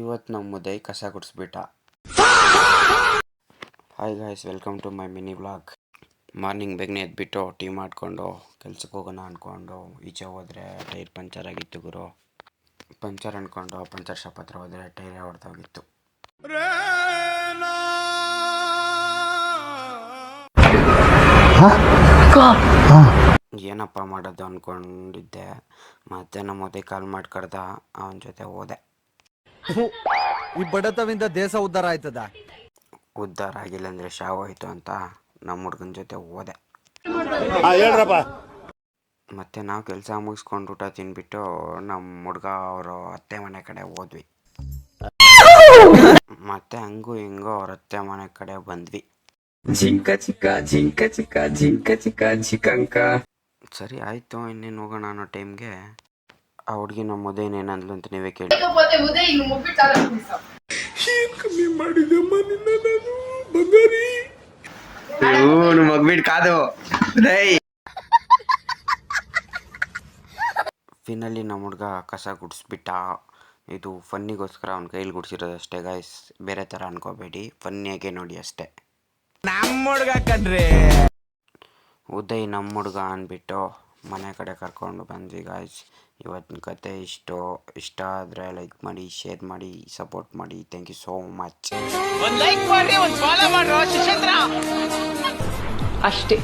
ಇವತ್ತು ನಮ್ಮ ಉದಯ್ ಕಸ ಗುಡಿಸ್ಬಿಟ್ಟ. Hi guys, welcome to my mini vlog. Morning ಬೇಗನೆ ಎದ್ಬಿಟ್ಟು ಟೀ ಮಾಡಿಕೊಂಡು ಕೆಲ್ಸಕ್ಕೆ ಹೋಗೋಣ ಅಂದ್ಕೊಂಡು ಈಚೆ ಹೋದರೆ ಟೈರ್ ಪಂಚರ್ ಆಗಿತ್ತು ಗುರು. ಪಂಚರ್ ಅಂದ್ಕೊಂಡು ಪಂಚರ್ ಶಾಪ್ ಹತ್ರ ಹೋದರೆ ಟೈರೇ ಹೊಡೆದೋಗಿತ್ತು. ಏನಪ್ಪ ಮಾಡೋದು ಅಂದ್ಕೊಂಡಿದ್ದೆ. ಮತ್ತೆ ನಮ್ಮ ಉದಯ್ ಕಾಲ್ ಮಾಡಿ ಕರೆದ, ಅವನ ಜೊತೆ ಹೋದೆ. ಈ ಬಡತವಿಂದ ದೇಶ ಉದ್ಧಾರ ಆಯ್ತದ? ಉದ್ಧಾರ ಆಗಿಲ್ಲ ಅಂದರೆ ಶಾವ್ ಆಯಿತು ಅಂತ ನಮ್ಮ ಹುಡ್ಗನ ಜೊತೆ ಹೋದೆ. ಮತ್ತೆ ನಾವು ಕೆಲಸ ಮುಗಿಸ್ಕೊಂಡು ಊಟ ತಿನ್ಬಿಟ್ಟು ನಮ್ಮ ಹುಡ್ಗ ಅವರು ಅತ್ತೆ ಮನೆ ಕಡೆ ಹೋದ್ವಿ. ಮತ್ತೆ ಹಂಗೂ ಹಿಂಗೂ ಅವ್ರ ಅತ್ತೆ ಮನೆ ಕಡೆ ಬಂದ್ವಿ. ಜಿಂಕ ಚಿಕ್ಕ ಜಿಂಕ ಚಿಕ್ಕ ಜಿಂಕ ಚಿಕ್ಕ ಜಿಕಂಕ. ಸರಿ ಆಯಿತು, ಇನ್ನೇನು ಹೋಗೋಣ ಅನ್ನೋ ಟೈಮ್ಗೆ ಆ ಹುಡುಗಿ ನಮ್ಮ ಉದಯ್ ಏನಂದ್ಲು ಅಂತ ನೀವೇ ಕೇಳಿ. ಫಿನಲ್ಲಿ ನಮ್ಮ ಹುಡ್ಗ ಕಸ ಗುಡಿಸ್ಬಿಟ್ಟ. ಇದು ಫನ್ನಿಗೋಸ್ಕರ ಅವ್ನ ಕೈಲಿ ಗುಡಿಸಿರೋದು ಅಷ್ಟೇ ಗಾಯ್ಸ್, ಬೇರೆ ಥರ ಅನ್ಕೋಬೇಡಿ, ಫನ್ನಿಯಾಗೆ ನೋಡಿ ಅಷ್ಟೇ. ಉದಯ್ ನಮ್ಮ ಹುಡ್ಗ ಅಂದ್ಬಿಟ್ಟು ಮನೆ ಕಡೆ ಕರ್ಕೊಂಡು ಬಂದ್ವಿ ಗಾಯ್ಸ್. ಇವತ್ತಿನ ಕತೆ ಇಷ್ಟ ಆದರೆ ಲೈಕ್ ಮಾಡಿ, ಶೇರ್ ಮಾಡಿ, ಸಪೋರ್ಟ್ ಮಾಡಿ. Thank you so much. ಅಷ್ಟೇ.